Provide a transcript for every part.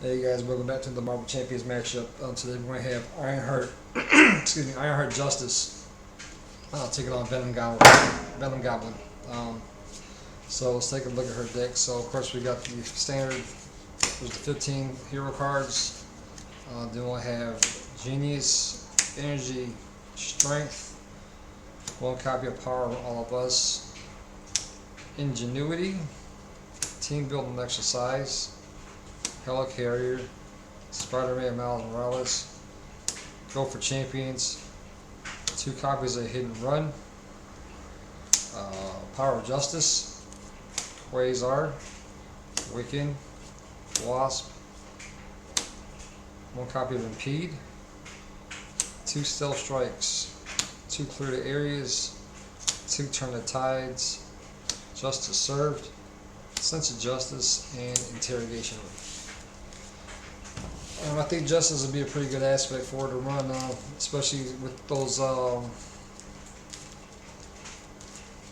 Hey guys, welcome back to the Marvel Champions matchup. Today we're going to have Ironheart, Ironheart Justice taking on Venom Goblin. Venom Goblin. Um, so let's take a look at her deck. So of course we got the standard. There's the 15 hero cards. Then we'll have Genius, Energy, Strength, one copy of Power of All of Us, Ingenuity, Team Building Exercise, Helicarrier, Spider-Man Miles Morales, Go for Champions, two copies of Hidden Run, Power of Justice, Quasar, Wiccan, Wasp, one copy of Impede, two Stealth Strikes, two Clear the Areas, two Turn the Tides, Justice Served, Sense of Justice, and Interrogation Room. I think Justice would be a pretty good aspect for her to run, especially with those,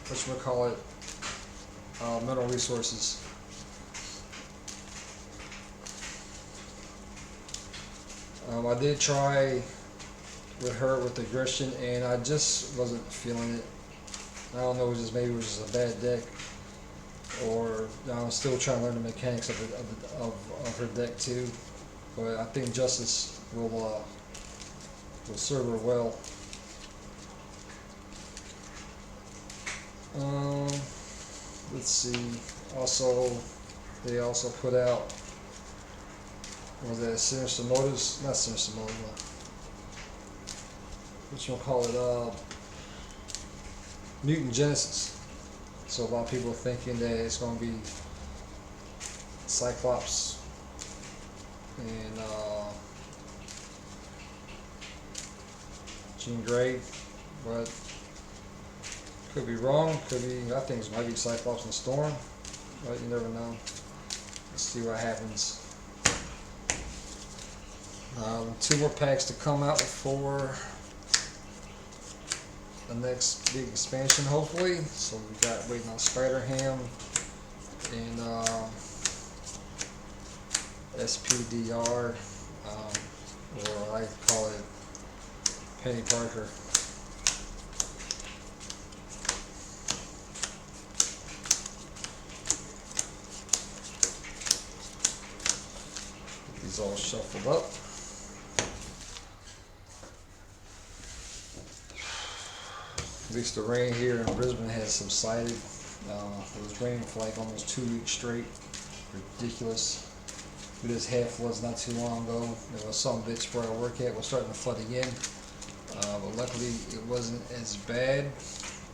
whatchamacallit, mental resources. I did try with her with aggression, and I just wasn't feeling it. I don't know, maybe it was just a bad deck, or I'm still trying to learn the mechanics of her deck too. But I think Justice will serve her well. Let's see. Also, they also put out, what was that, Sinister Motives? Not Sinister Motives. What you gonna call it? Mutant Genesis. So a lot of people are thinking that it's gonna be Cyclops and Jean Grey, but could be wrong. Could be. I think it might be Cyclops and Storm, but you never know. Let's see what happens. Two more packs to come out before the next big expansion, hopefully. So we got waiting on Spider-Ham and SPDR, or I call it Penny Parker. Get these all shuffled up. At least the rain here in Brisbane has subsided. It was raining for like almost 2 weeks straight. Ridiculous. We just had floods not too long ago. There was some bits where I work at was starting to flood again. But luckily it wasn't as bad.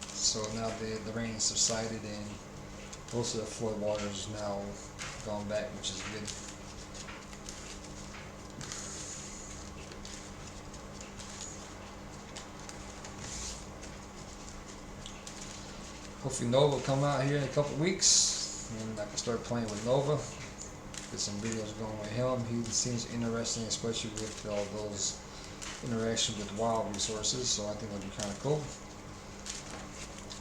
So now the rain subsided and most of the flood water is now gone back, which is good. Hopefully Nova will come out here in a couple weeks and I can start playing with Nova. Get some videos going with him. He seems interesting, especially with all those interactions with wild resources, so I think that'll be kind of cool.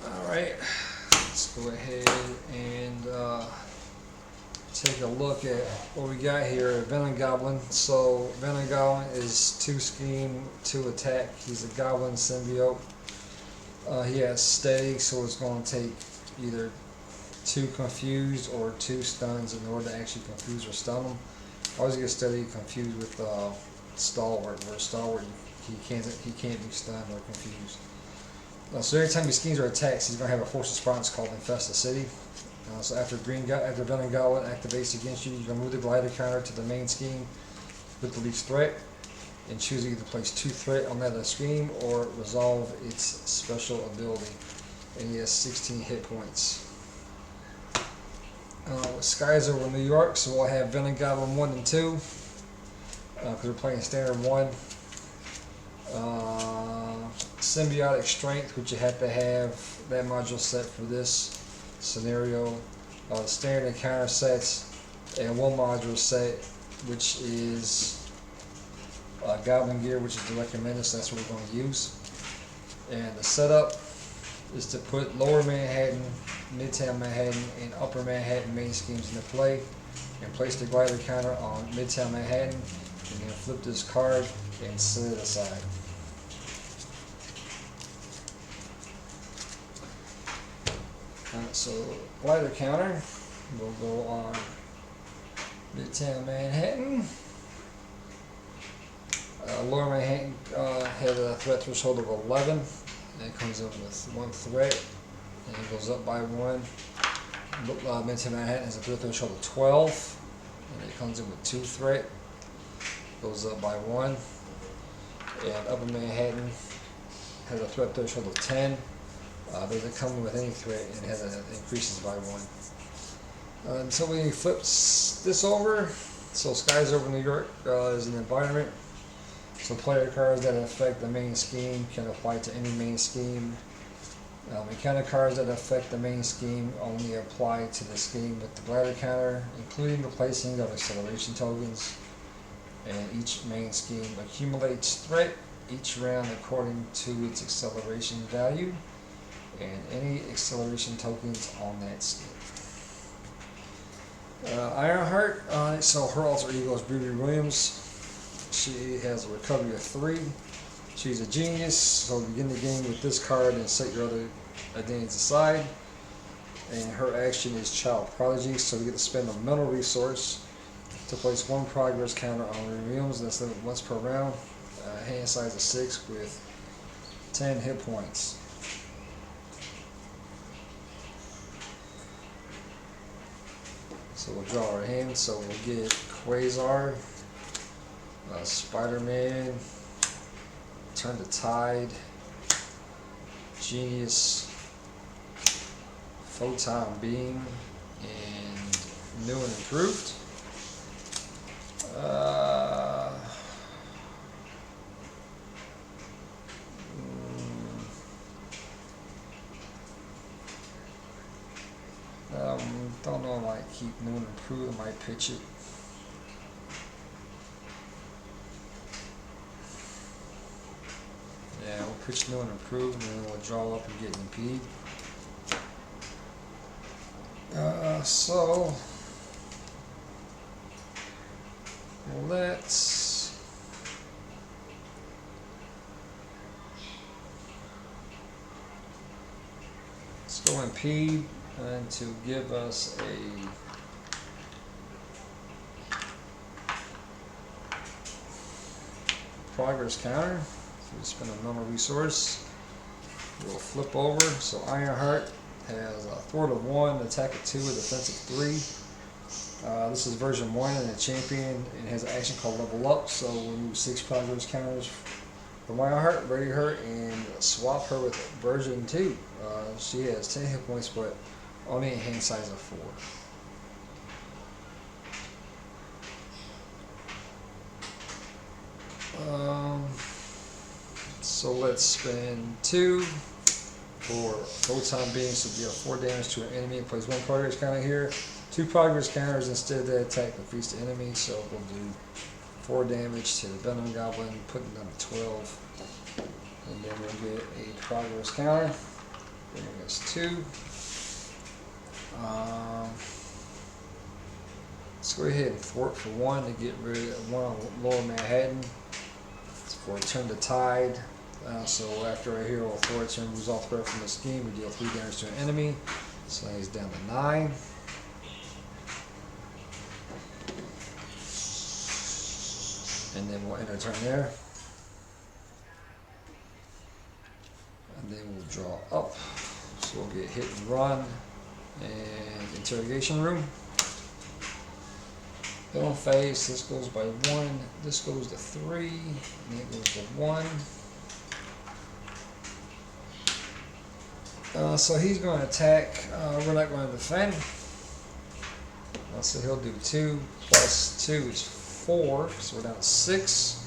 Alright, let's go ahead and take a look at what we got here. Venom Goblin. So Venom Goblin is 2 scheme, 2 attack. He's a goblin symbiote. He has steady, so it's going to take either 2 confused or 2 stuns in order to actually confuse or stun him. I always get steady confused with stalwart, where stalwart he can't be stunned or confused. So every time he schemes or attacks, he's going to have a force response called Infest the City. So after Venom Goblin activates against you, you can move the glider counter to the main scheme with the least threat, and choose either to place 2 threat on that scheme or resolve its special ability. And he has 16 hit points. Sky's over New York, so we'll have Venom Goblin 1 and 2 because we're playing standard 1. Symbiotic Strength, which you have to have that module set for this scenario. Standard and counter sets, and 1 module set, which is Goblin Gear, which is the recommended, so that's what we're going to use. And the setup is to put Lower Manhattan, Midtown Manhattan, and Upper Manhattan main schemes into play. and place the glider counter on Midtown Manhattan, and then flip this card and set it aside. Alright, so glider counter will go on Midtown Manhattan. Lower Manhattan had a threat threshold of 11, and it comes in with 1 threat, and it goes up by 1. Midtown Manhattan has a threat threshold of 12, and it comes in with 2 threat, goes up by 1. And Upper Manhattan has a threat threshold of 10, doesn't come in with any threat, and it increases by 1. Until we flip this over, so Skies Over New York is an environment. So player cards that affect the main scheme can apply to any main scheme. Mechanic cards that affect the main scheme only apply to the scheme with the glider counter, including the placing of acceleration tokens. And each main scheme accumulates threat each round according to its acceleration value and any acceleration tokens on that scheme. Ironheart, so her alter ego is Ruby Williams. She has a recovery of 3. She's a genius, so begin the game with this card and set your other identities aside. And her action is Child Prodigy, so you get to spend a mental resource to place 1 progress counter on Ruby Williams. That's limited once per round. Hand size of 6 with 10 hit points. So we'll draw our hand, so we'll get Quasar, Spider-Man, Turn the Tide, Genius, Photon Beam, and New and Improved. Don't know, I might keep New and Improved, I might pitch it. Yeah, we'll pitch New and Improved, and then we'll draw up and get impede. So let's go impede, and to give us a progress counter, so we spend a normal resource. We'll flip over. So Ironheart has a thwart of 1, attack of 2, a defense of 3. This is version 1 and a champion. It has an action called Level Up, so we'll move 6 progress counters from Ironheart, ready her, and swap her with version 2. She has 10 hit points, but only a hand size of 4. So let's spend 2 for Photon Beam, so deal 4 damage to an enemy. Plays 1 progress counter here. 2 progress counters instead of that attack defeats the enemy, so we'll do 4 damage to the Venom Goblin, putting them to 12. And then we'll get a progress counter. Bringing us 2. Let's go ahead and thwart for 1 to get rid of 1 on Lower Manhattan. It's for Turn the Tide. So after a hero thwarts and moves off threat from the scheme, we deal 3 damage to an enemy. So he's down to 9. And then we'll end our turn there. And then we'll draw up. So we'll get Hit and Run and Interrogation Room. Villain phase, this goes by 1, this goes to 3, and it goes to 1. So he's going to attack, we're not going to defend. So he'll do 2 plus 2 is 4, so we're down to 6.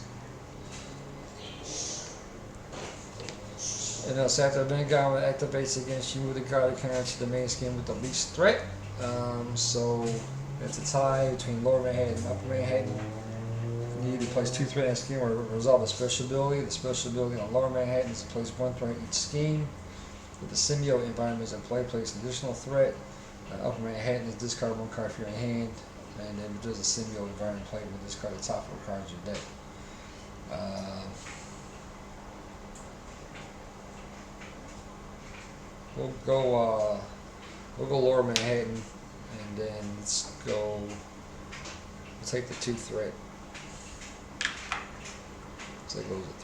And so after the Venom Goblin activates against you with a guard counter to the main scheme with the least threat. So it's a tie between Lower Manhattan and Upper Manhattan. You need to place 2 threat in a scheme or resolve a special ability. The special ability on Lower Manhattan is to place 1 threat in each scheme. If the symbiote environment is in play, place an additional threat. Upper Manhattan is discard 1 card from your hand. And then there's a symbiote environment play with this card at the top of the cards in your deck. We'll go Lower Manhattan, and then let's go. We'll take the 2 threat. So that goes with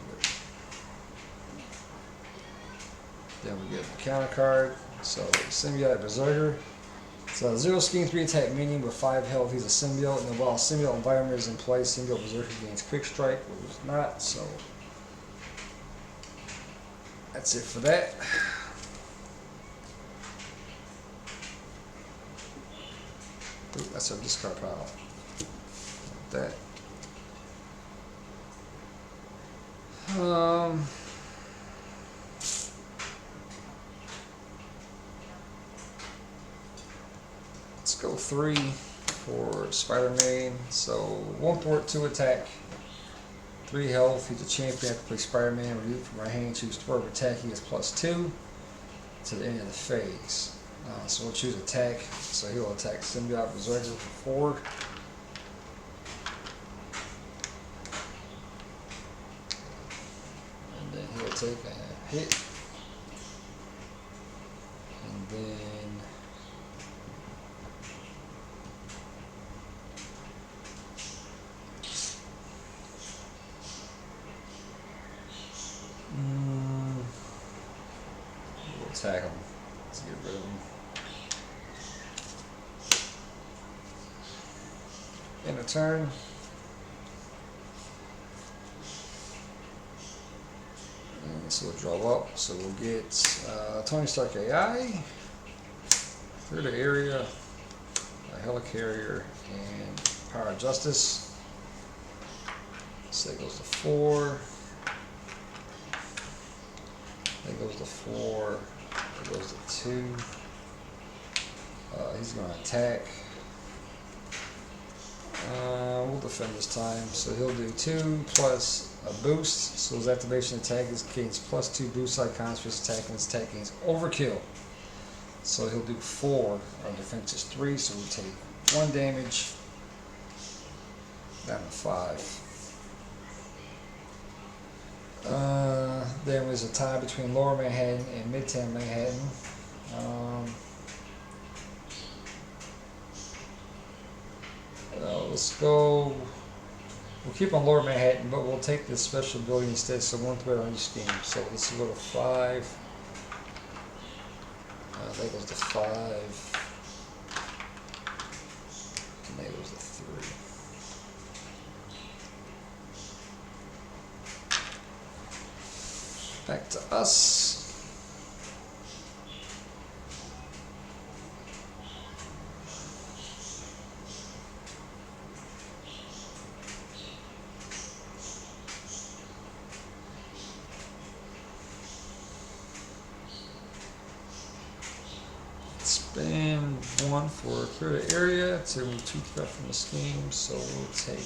3. Then we get the counter card. So Symbiote Berserker. It's a 0 scheme 3 attack minion with 5 health. He's a symbiote, and while symbiote environment is in play, Symbiote Berserker gains quick strike, which is not. So that's it for that. Ooh, that's our discard pile. Like that. Let's go 3 for Spider-Man. So 1 port, 2 attack, 3 health. He's a champion. I can play Spider-Man. Remove from my hand. Choose 12 attack. He has +2 to the end of the phase. So we'll choose attack. So he'll attack Symbiote Berserker for 4. And then he'll take a hit. And then we'll attack him. Let's get rid of him. In a turn. And so we'll draw up. So we'll get Tony Stark AI, Clear the Area, a Helicarrier, and Power of Justice. So that goes to 4. That goes to 4. That goes to 2. He's going to attack. We'll defend this time. So he'll do 2 plus a boost. So his activation attack is gains +2 boost icons for his attack, and his attack gains overkill. So he'll do 4. Our defense is 3, so we'll take 1 damage. Down to 5. Then there's a tie between Lower Manhattan and Midtown Manhattan. Let's go. We'll keep on Lower Manhattan, but we'll take this special ability instead. So 1 threat on each scheme. So let's go to 5. That goes to 5. And that goes to 3. Back to us. Spend 1 for clear the area to remove 2 threat from the scheme. So we'll take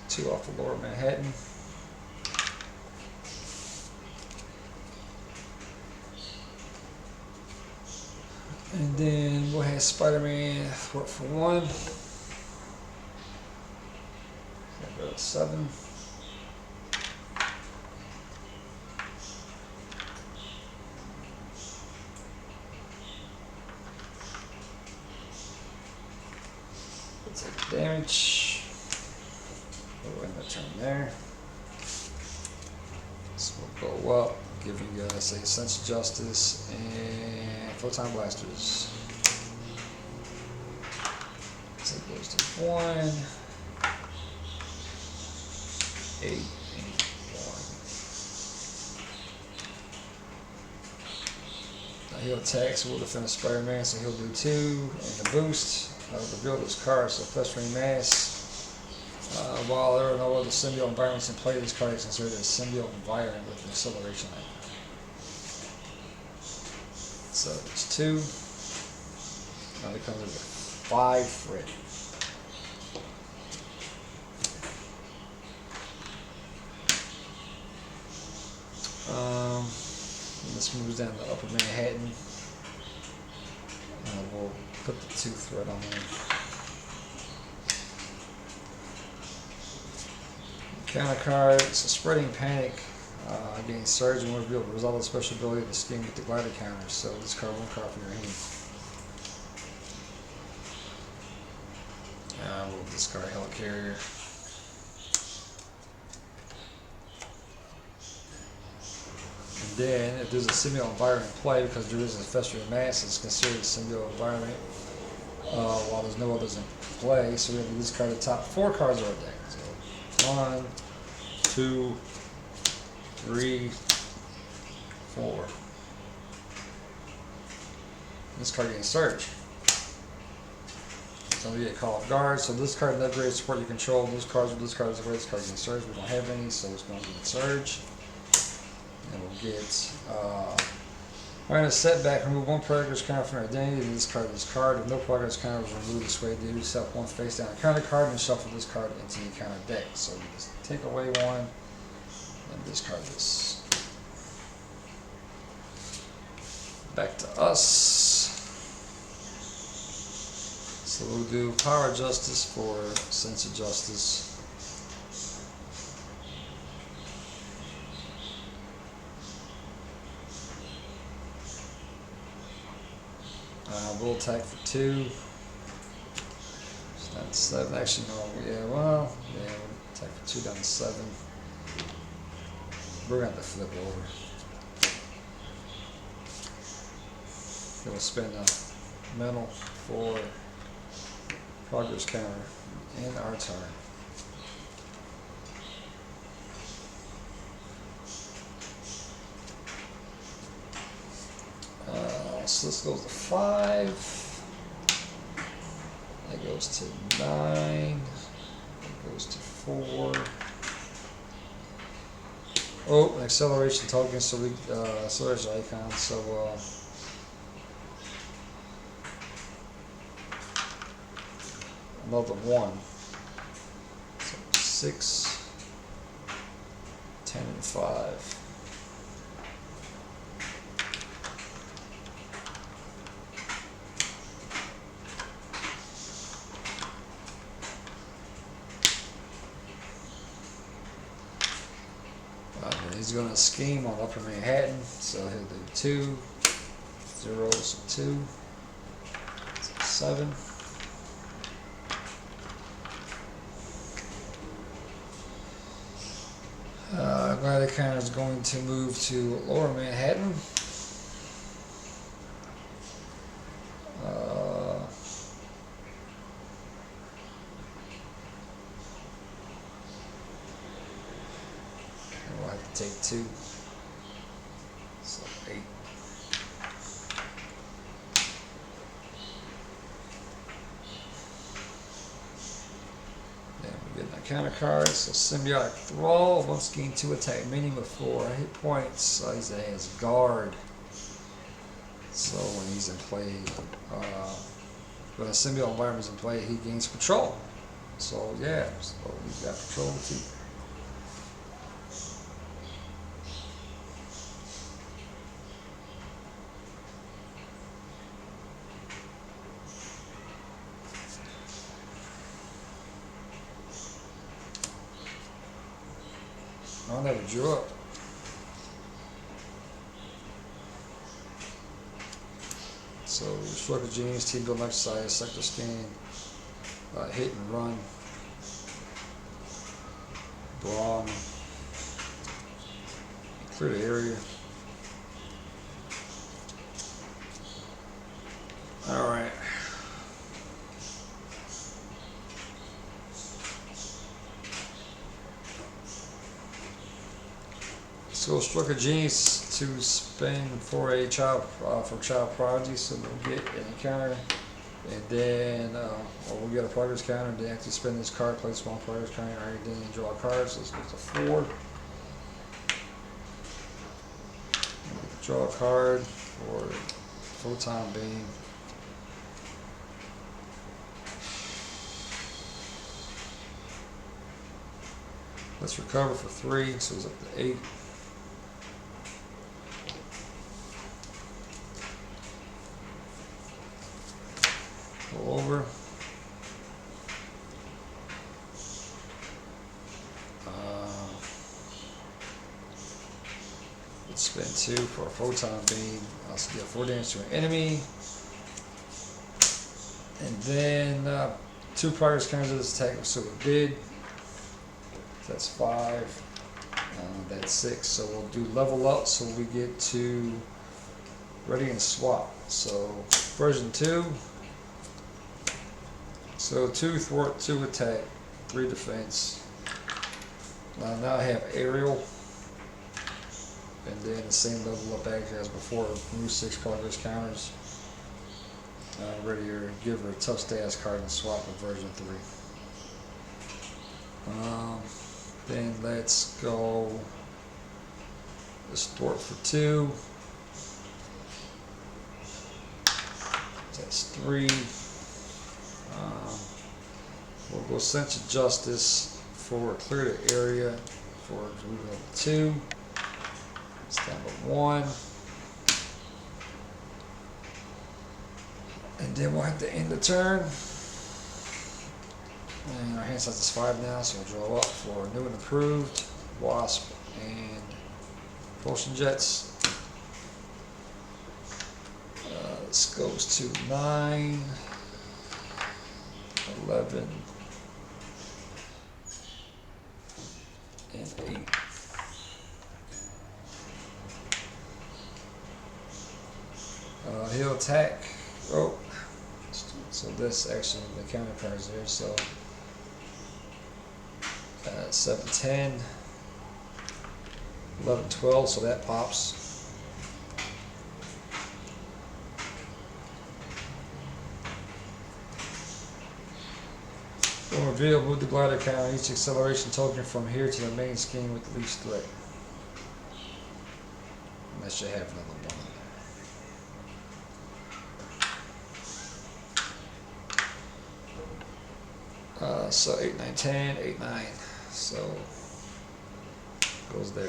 2 off of Lower Manhattan. And then we'll have Spider-Man thwart for 1. That goes to 7. Take damage. We'll end the turn there. So we'll go up, giving us a Sense of Justice and Photon Blasters. So it goes to 1, 8, and 1. Now he'll attack, so we'll defend Spider-Man, so he'll do 2, and the boost. Reveal this card, so Festering Mass. While there are no other symbiote environments in play, this card is considered a symbiote environment with an acceleration icon. So it's 2. Now it comes with 5 threat. This moves down to Upper Manhattan. We'll Put the 2 threat on there. Counter card, it's a Spreading Panic. Gain Surge and will reveal the result of the special ability of the scheme with the glider counter. So discard 1 card from your hand. We'll discard Helicarrier. And then, if there's a symbiote environment in play, because there is a festering mass, it's considered a symbiote environment while there's no others in play. So we have to discard the top 4 cards of our deck. So 1, 2, 3, 4. This card gains Surge. So we get Call of Guard. So this card and upgrade support you control. Those cards with this card is this card gains Surge. We don't have any, so it's going to get Surge. And we'll get we're going to set back, remove 1 progress counter from our identity, and discard this card. If no progress counter is removed this way, do yourself 1 face down counter card and shuffle this card into the counter deck. So we just take away 1 and discard this. Back to us. So we'll do Power Justice for Sense of Justice. We'll attack for 2. It's down to 7. Actually, no. Yeah, well, yeah, we'll attack for 2 down to 7. We're going to have to flip over. Then we'll spend a mental for progress counter in our turn. So this goes to 5. That goes to 9. That goes to 4. Oh, an acceleration token, so we acceleration icon. So another 1. So 6, 10, and 5. He's going to scheme on Upper Manhattan, so he'll do 2, 0, so 2, so 7. Glider counter is going to move to Lower Manhattan. We'll have to take 2, so 8. Then we get my counter cards. So Symbiotic Thrall, once gain 2 attack, meaning with 4 hit points. He's has Guard. So when he's in play, when a symbiote environment is in play, he gains Patrol. So yeah, so he's got Patrol too. I never drew up. So Stroke of Genius, Team Building Exercise, Sector Scan, Hit and Run, Brawn, clear the area. Alright. So Stroke of Genius to spend for a child prodigy, so we'll get an encounter, and then we'll get a progress counter. And then after you spend this card, place 1 progress counter, and then you draw a card. So this goes to 4. Draw a card for Photon Beam. Let's recover for 3, so it's up to 8. Pull over. Let's spend 2 for a photon beam. I'll deal 4 damage to an enemy. And then 2 progress counters of this attack, so we did. That's 5. That's 6. So we'll do level up so we get to ready and swap. So version 2. So 2 thwart, 2 attack, 3 defense. Now I have aerial. And then the same level up actually as before. Remove 6 progress counters. Ready to give her a tough status card and swap with version 3. Then let's go this thwart for 2. That's 3. We'll go Sense of Justice for clear the area for level 2. It's down to 1. And then we'll have to end the turn. And our hand size is 5 now, so we'll draw up for new and improved, Wasp, and Propulsion Jets. This goes to 9, 11, and 8. He'll attack. Oh, so this actually the counter cards there. So 7, 10, 11, 12. So that pops. We'll reveal move the glider count on each acceleration token from here to the main scheme with the least threat. And that should have another 1. So 8, 9, 10, 8, 9. So goes there.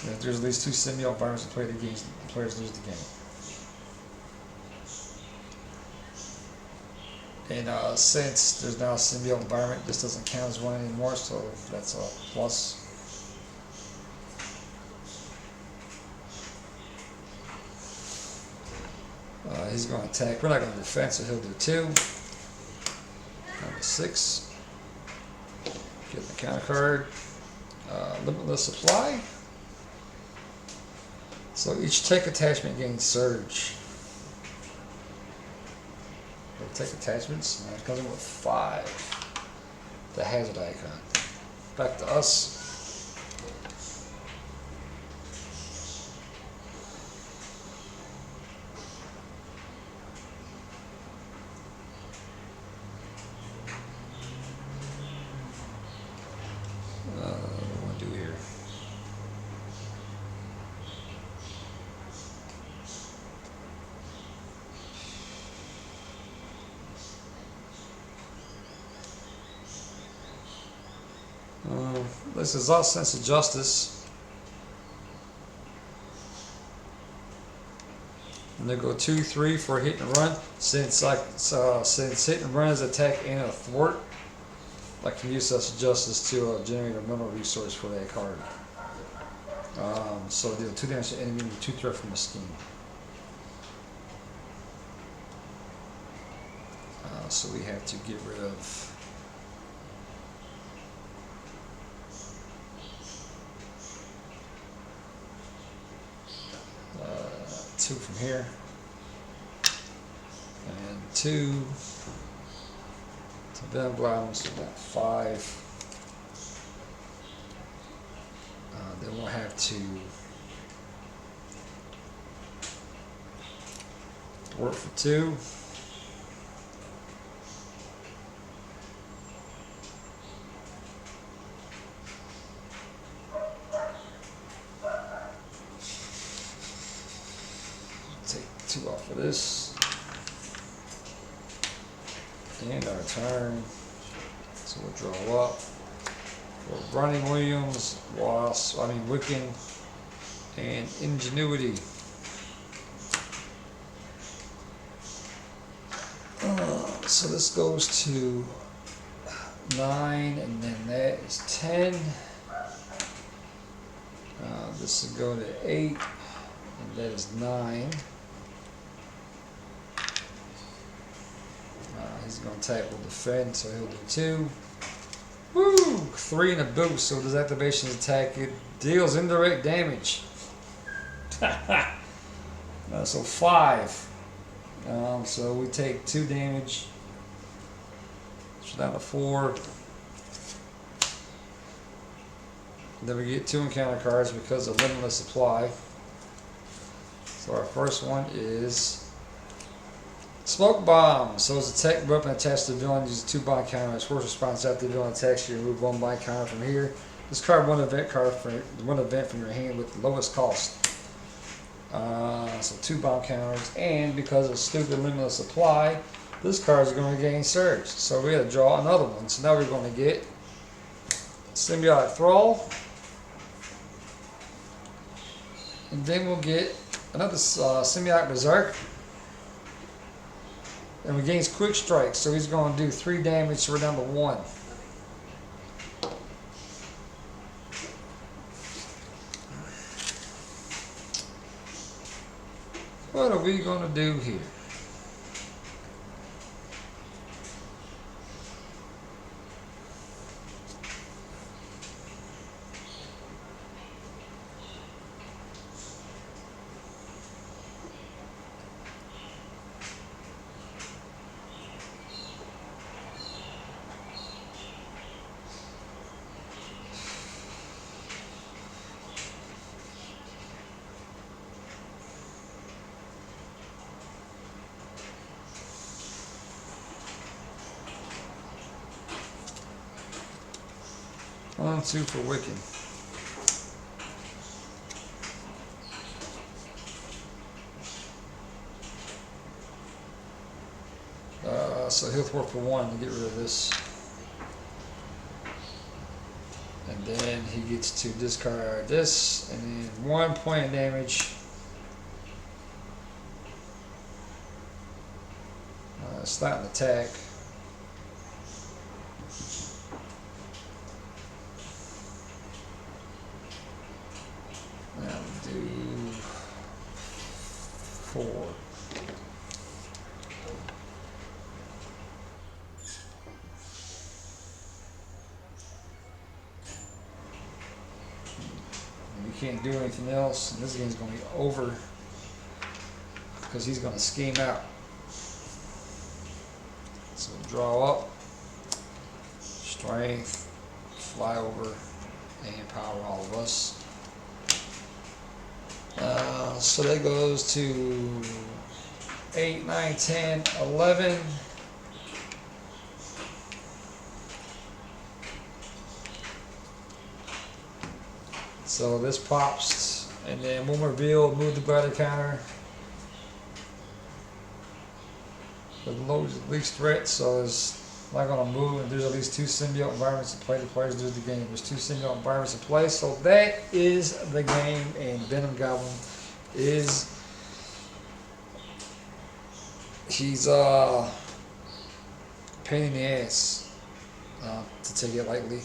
And if there's at least 2 symbiote environments to play the games, the players lose the game. And since there's now a symbiote environment, this doesn't count as 1 anymore, so that's a plus. He's going to attack. We're not going to defend, so he'll do 2. Number 6. Get the counter card. Limitless supply. So each tech attachment gains surge. Tech attachments. It comes in with 5. The hazard icon. Back to us. What do we do here? This is all Sense of Justice. And they go 2, 3 for a hit and run. Since hit and run is attack and a thwart, I can use Sense of Justice to generate a mental resource for that card. So deal 2 damage to enemy with 2 threat from the scheme. So we have to get rid of 2 from here, and 2 to Venom Goblin, so about 5. Then we'll have to work for 2. Take 2 off of this. And our turn. So we'll draw up for Ronnie Williams, Wiccan, and Ingenuity. So this goes to 9, and then that is 10. This will go to 8, and that is 9. He's going to tackle defend, so he'll do 2. Woo! 3 in a boost, so this activation attack, it deals indirect damage. So 5. So we take 2 damage. So down to 4. Then we get 2 encounter cards because of limitless supply. So our first one is Smoke Bomb. So it's a tech weapon attached to the villain. Uses 2 bind counters. First response after the villain attacks you, remove 1 bind counter from here. Discard 1 event card for 1 event from your hand with the lowest cost. So 2 bomb counters, and because of stupid limitless supply, this card is going to gain surge. So we got to draw another one. So now we're going to get Symbiotic Thrall, and then we'll get another Symbiotic Berserk, and we gains Quick Strike. So he's going to do 3 damage. So we're down to 1. What are we going to do here? One, 2 for Wicked. So he'll throw for 1 to get rid of this. And then he gets to discard this, and then 1 point of damage. It's not an attack. Now we'll do 4. You can't do anything else, and this game's going to be over because he's going to scheme out. So draw up, strength, fly over, and power all of us. So that goes to 8, 9, 10, 11. So this pops, and then when revealed, move the glider counter with least threat. So it's not going to move, and there's at least 2 symbiote environments in play. The players lose the game. There's 2 symbiote environments in play. So that is the game, and Venom Goblin is he's pain in the ass, to take it lightly.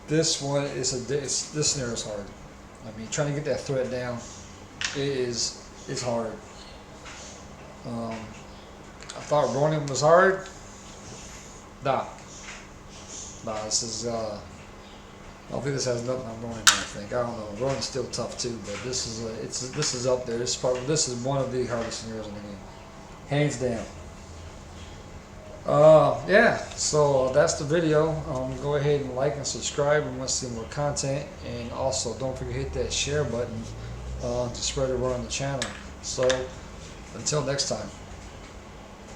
This one is this scenario is hard. I mean, trying to get that threat down, it's hard. I thought Ronin was hard. Nah, this is I don't think this has nothing on Ronin. I don't know. Ronin's still tough too, but this is up there. This is one of the hardest scenarios in the game, hands down. Yeah, so that's the video. Go ahead and like and subscribe and want to see more content, and also don't forget to hit that share button to spread it around the channel. So until next time.